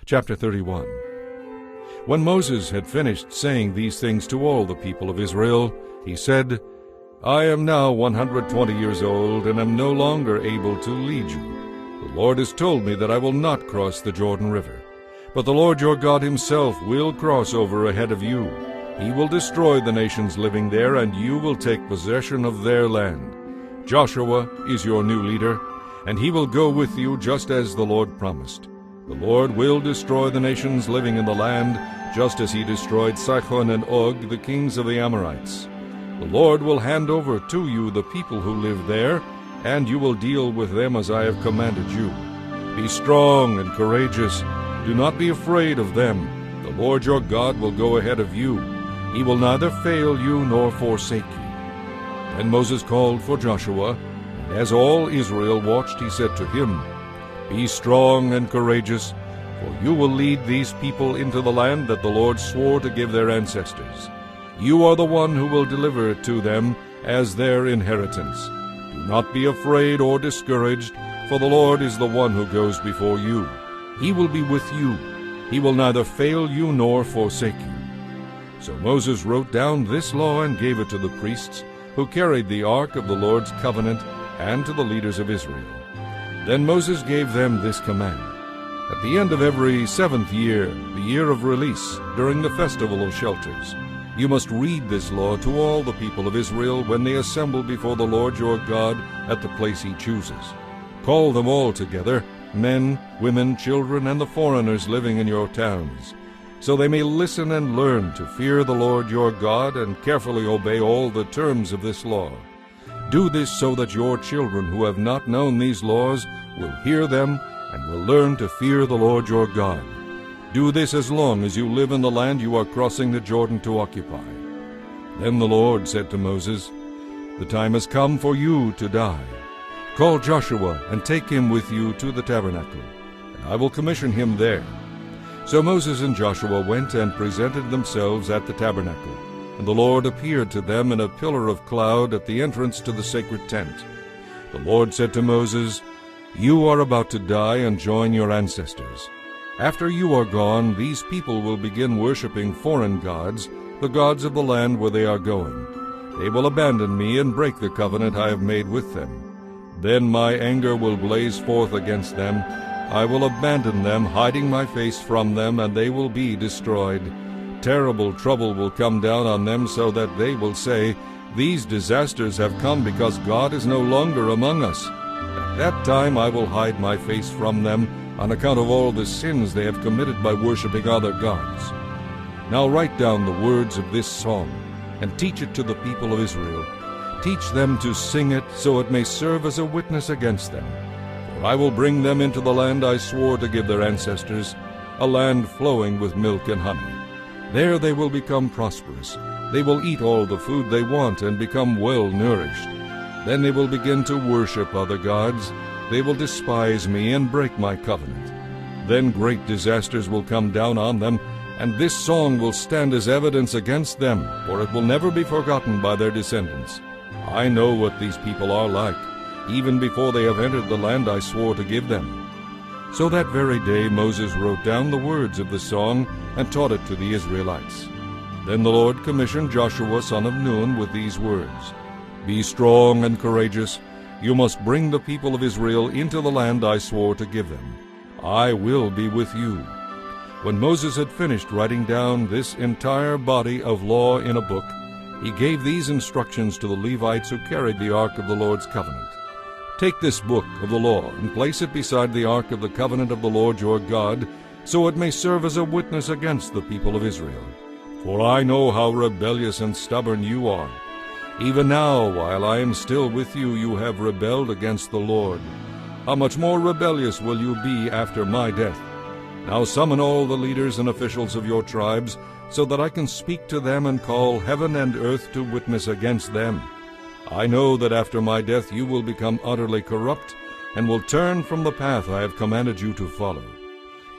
Chapter 31. When Moses had finished saying these things to all the people of Israel, he said, I am now 120 years old, and am no longer able to lead you. The Lord has told me that I will not cross the Jordan River. But the Lord your God himself will cross over ahead of you. He will destroy the nations living there, and you will take possession of their land. Joshua is your new leader, and he will go with you just as the Lord promised. The Lord will destroy the nations living in the land, just as he destroyed Sihon and Og, the kings of the Amorites. The Lord will hand over to you the people who live there, and you will deal with them as I have commanded you. Be strong and courageous. Do not be afraid of them. The Lord your God will go ahead of you. He will neither fail you nor forsake you. Then Moses called for Joshua, and as all Israel watched, he said to him, Be strong and courageous, for you will lead these people into the land that the Lord swore to give their ancestors. You are the one who will deliver it to them as their inheritance. Do not be afraid or discouraged, for the Lord is the one who goes before you. He will be with you. He will neither fail you nor forsake you. So Moses wrote down this law and gave it to the priests, who carried the ark of the Lord's covenant, and to the leaders of Israel. Then Moses gave them this command. At the end of every 7th year, the year of release, during the festival of shelters, you must read this law to all the people of Israel when they assemble before the Lord your God at the place he chooses. Call them all together, men, women, children, and the foreigners living in your towns, so they may listen and learn to fear the Lord your God and carefully obey all the terms of this law. Do this so that your children who have not known these laws will hear them and will learn to fear the Lord your God. Do this as long as you live in the land you are crossing the Jordan to occupy. Then the Lord said to Moses, The time has come for you to die. Call Joshua and take him with you to the tabernacle, and I will commission him there. So Moses and Joshua went and presented themselves at the tabernacle, and the Lord appeared to them in a pillar of cloud at the entrance to the sacred tent. The Lord said to Moses, You are about to die and join your ancestors. After you are gone, these people will begin worshiping foreign gods, the gods of the land where they are going. They will abandon me and break the covenant I have made with them. Then my anger will blaze forth against them. I will abandon them, hiding my face from them, and they will be destroyed. Terrible trouble will come down on them, so that they will say, These disasters have come because God is no longer among us. At that time I will hide my face from them, on account of all the sins they have committed by worshiping other gods. Now write down the words of this song, and teach it to the people of Israel. Teach them to sing it, so it may serve as a witness against them. For I will bring them into the land I swore to give their ancestors, a land flowing with milk and honey. There they will become prosperous. They will eat all the food they want and become well-nourished. Then they will begin to worship other gods. They will despise me and break my covenant. Then great disasters will come down on them, and this song will stand as evidence against them, for it will never be forgotten by their descendants. I know what these people are like, even before they have entered the land I swore to give them. So that very day Moses wrote down the words of the song and taught it to the Israelites. Then the Lord commissioned Joshua son of Nun with these words, Be strong and courageous. You must bring the people of Israel into the land I swore to give them. I will be with you. When Moses had finished writing down this entire body of law in a book, he gave these instructions to the Levites who carried the ark of the Lord's covenant. Take this book of the law and place it beside the ark of the covenant of the Lord your God, so it may serve as a witness against the people of Israel. For I know how rebellious and stubborn you are. Even now, while I am still with you, you have rebelled against the Lord. How much more rebellious will you be after my death? Now summon all the leaders and officials of your tribes, so that I can speak to them and call heaven and earth to witness against them. I know that after my death you will become utterly corrupt, and will turn from the path I have commanded you to follow.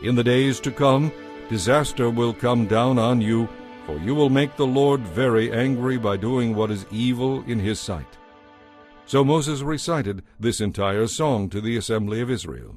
In the days to come, disaster will come down on you, for you will make the Lord very angry by doing what is evil in his sight. So Moses recited this entire song to the assembly of Israel.